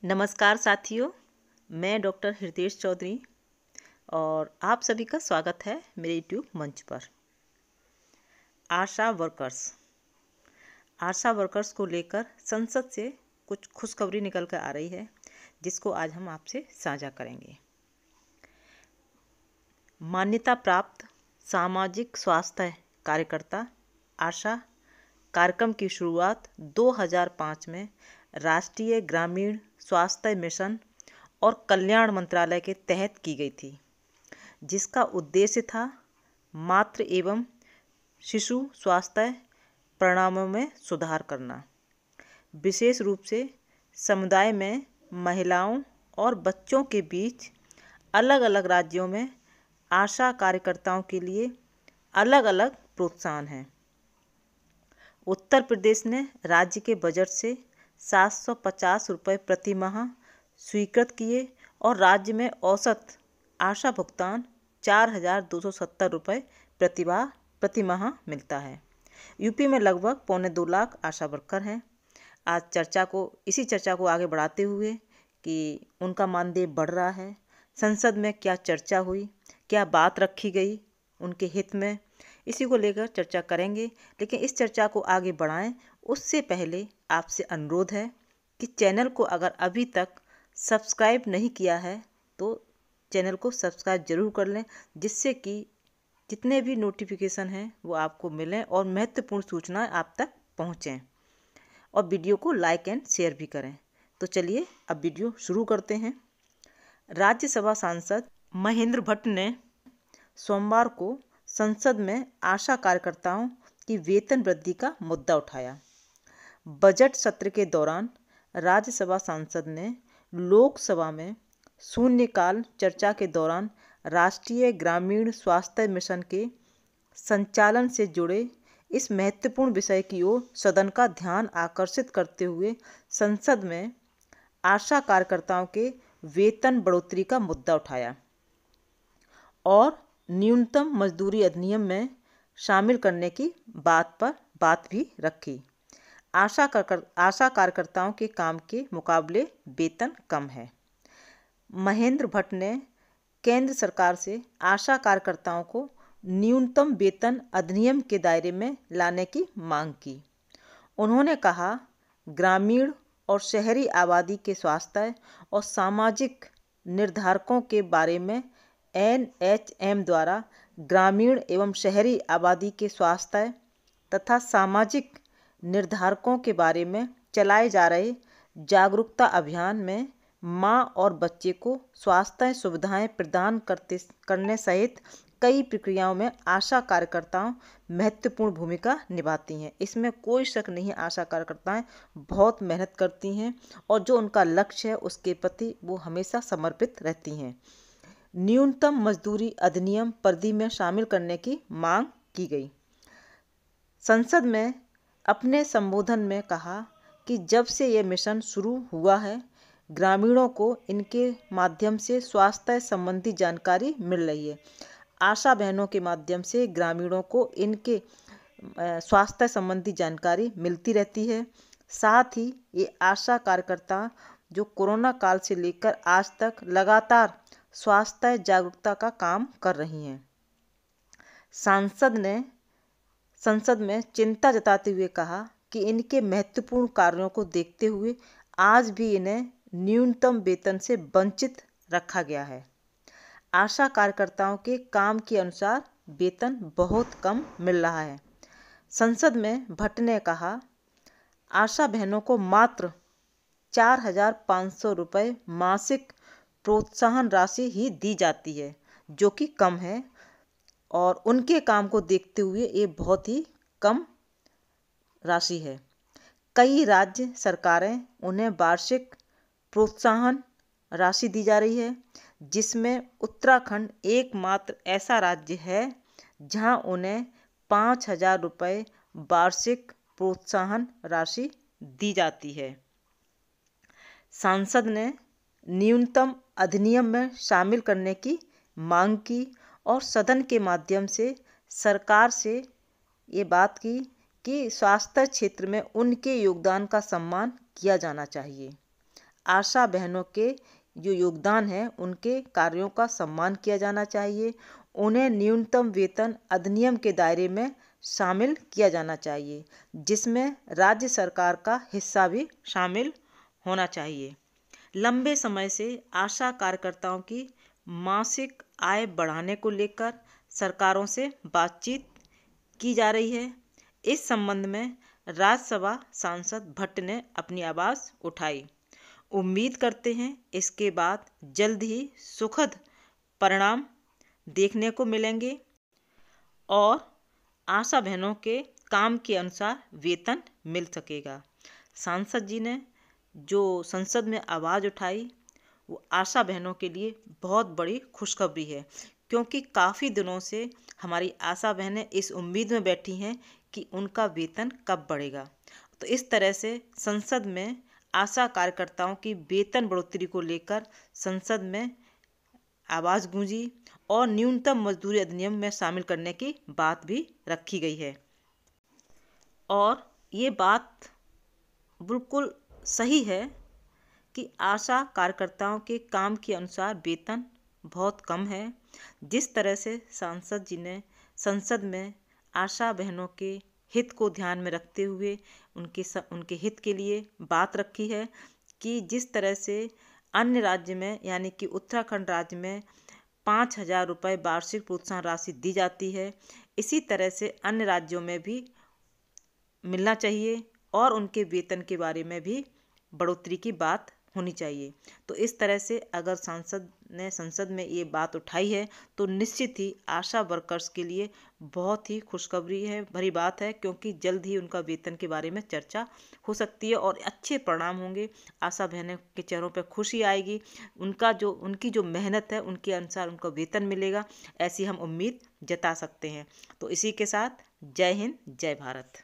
नमस्कार साथियों, मैं डॉक्टर हृदेश चौधरी और आप सभी का स्वागत है मेरे यूट्यूब मंच पर। आशा वर्कर्स को लेकर संसद से कुछ खुशखबरी निकल कर आ रही है, जिसको आज हम आपसे साझा करेंगे। मान्यता प्राप्त सामाजिक स्वास्थ्य कार्यकर्ता आशा कार्यक्रम की शुरुआत 2005 में राष्ट्रीय ग्रामीण स्वास्थ्य मिशन और कल्याण मंत्रालय के तहत की गई थी, जिसका उद्देश्य था मातृ एवं शिशु स्वास्थ्य परिणामों में सुधार करना। विशेष रूप से समुदाय में महिलाओं और बच्चों के बीच अलग अलग राज्यों में आशा कार्यकर्ताओं के लिए अलग अलग प्रोत्साहन हैं। उत्तर प्रदेश ने राज्य के बजट से 750 रुपये प्रति माह स्वीकृत किए और राज्य में औसत आशा भुगतान 4,270 रुपये प्रति माह मिलता है। यूपी में लगभग 2.25 लाख आशा वर्कर हैं। आज इसी चर्चा को आगे बढ़ाते हुए कि उनका मानदेय बढ़ रहा है, संसद में क्या चर्चा हुई, क्या बात रखी गई उनके हित में, इसी को लेकर चर्चा करेंगे। लेकिन इस चर्चा को आगे बढ़ाएं उससे पहले आपसे अनुरोध है कि चैनल को अगर अभी तक सब्सक्राइब नहीं किया है तो चैनल को सब्सक्राइब जरूर कर लें, जिससे कि जितने भी नोटिफिकेशन हैं वो आपको मिलें और महत्वपूर्ण सूचनाएं आप तक पहुंचें, और वीडियो को लाइक एंड शेयर भी करें। तो चलिए अब वीडियो शुरू करते हैं। राज्यसभा सांसद महेंद्र भट्ट ने सोमवार को संसद में आशा कार्यकर्ताओं की वेतन वृद्धि का मुद्दा उठाया। बजट सत्र के दौरान राज्यसभा सांसद ने लोकसभा में शून्यकाल चर्चा के दौरान राष्ट्रीय ग्रामीण स्वास्थ्य मिशन के संचालन से जुड़े इस महत्वपूर्ण विषय की ओर सदन का ध्यान आकर्षित करते हुए संसद में आशा कार्यकर्ताओं के वेतन बढ़ोतरी का मुद्दा उठाया और न्यूनतम मजदूरी अधिनियम में शामिल करने की बात भी रखी। आशा कार्यकर्ताओं के काम के मुकाबले वेतन कम है। महेंद्र भट्ट ने केंद्र सरकार से आशा कार्यकर्ताओं को न्यूनतम वेतन अधिनियम के दायरे में लाने की मांग की। उन्होंने कहा, ग्रामीण और शहरी आबादी के स्वास्थ्य और सामाजिक निर्धारकों के बारे में NHM द्वारा ग्रामीण एवं शहरी आबादी के स्वास्थ्य तथा सामाजिक निर्धारकों के बारे में चलाए जा रहे जागरूकता अभियान में मां और बच्चे को स्वास्थ्य सुविधाएं प्रदान करने सहित कई प्रक्रियाओं में आशा कार्यकर्ताएं महत्वपूर्ण भूमिका निभाती हैं। इसमें कोई शक नहीं, आशा कार्यकर्ताएं बहुत मेहनत करती हैं और जो उनका लक्ष्य है उसके प्रति वो हमेशा समर्पित रहती हैं। न्यूनतम मजदूरी अधिनियम परिधि में शामिल करने की मांग की गई। संसद में अपने संबोधन में कहा कि जब से ये मिशन शुरू हुआ है, ग्रामीणों को इनके माध्यम से स्वास्थ्य संबंधी जानकारी मिल रही है। आशा बहनों के माध्यम से ग्रामीणों को इनके स्वास्थ्य संबंधी जानकारी मिलती रहती है। साथ ही ये आशा कार्यकर्ता जो कोरोना काल से लेकर आज तक लगातार स्वास्थ्य जागरूकता का काम कर रही हैं। संसद में चिंता जताते हुए कहा कि इनके महत्वपूर्ण कार्यों को देखते हुए आज भी इन्हें न्यूनतम वेतन से वंचित रखा गया है। आशा कार्यकर्ताओं के काम के अनुसार वेतन बहुत कम मिल रहा है। संसद में भट्ट ने कहा, आशा बहनों को मात्र 4,500 रुपये मासिक प्रोत्साहन राशि ही दी जाती है, जो कि कम है और उनके काम को देखते हुए ये बहुत ही कम राशि है। कई राज्य सरकारें उन्हें वार्षिक प्रोत्साहन राशि दी जा रही है, जिसमें उत्तराखंड एकमात्र ऐसा राज्य है जहां उन्हें 5,000 रुपये वार्षिक प्रोत्साहन राशि दी जाती है। सांसद ने न्यूनतम अधिनियम में शामिल करने की मांग की और सदन के माध्यम से सरकार से ये बात की कि स्वास्थ्य क्षेत्र में उनके योगदान का सम्मान किया जाना चाहिए। आशा बहनों के जो योगदान है उनके कार्यों का सम्मान किया जाना चाहिए। उन्हें न्यूनतम वेतन अधिनियम के दायरे में शामिल किया जाना चाहिए, जिसमें राज्य सरकार का हिस्सा भी शामिल होना चाहिए। लंबे समय से आशा कार्यकर्ताओं की मासिक आय बढ़ाने को लेकर सरकारों से बातचीत की जा रही है। इस संबंध में राज्यसभा सांसद भट्ट ने अपनी आवाज़ उठाई। उम्मीद करते हैं इसके बाद जल्द ही सुखद परिणाम देखने को मिलेंगे और आशा बहनों के काम के अनुसार वेतन मिल सकेगा। सांसद जी ने जो संसद में आवाज़ उठाई वो आशा बहनों के लिए बहुत बड़ी खुशखबरी है, क्योंकि काफ़ी दिनों से हमारी आशा बहनें इस उम्मीद में बैठी हैं कि उनका वेतन कब बढ़ेगा। तो इस तरह से संसद में आशा कार्यकर्ताओं की वेतन बढ़ोतरी को लेकर संसद में आवाज़ गूंजी और न्यूनतम मजदूरी अधिनियम में शामिल करने की बात भी रखी गई है। और ये बात बिल्कुल सही है कि आशा कार्यकर्ताओं के काम के अनुसार वेतन बहुत कम है। जिस तरह से सांसद जी ने संसद में आशा बहनों के हित को ध्यान में रखते हुए उनके हित के लिए बात रखी है कि जिस तरह से अन्य राज्य में यानी कि उत्तराखंड राज्य में 5,000 रुपये वार्षिक प्रोत्साहन राशि दी जाती है, इसी तरह से अन्य राज्यों में भी मिलना चाहिए और उनके वेतन के बारे में भी बढ़ोतरी की बात होनी चाहिए। तो इस तरह से अगर सांसद ने संसद में ये बात उठाई है तो निश्चित ही आशा वर्कर्स के लिए बहुत ही खुशखबरी है भरी बात है, क्योंकि जल्द ही उनका वेतन के बारे में चर्चा हो सकती है और अच्छे परिणाम होंगे। आशा बहनों के चेहरों पर खुशी आएगी, उनकी जो मेहनत है उनके अनुसार उनको वेतन मिलेगा, ऐसी हम उम्मीद जता सकते हैं। तो इसी के साथ जय हिंद, जय भारत।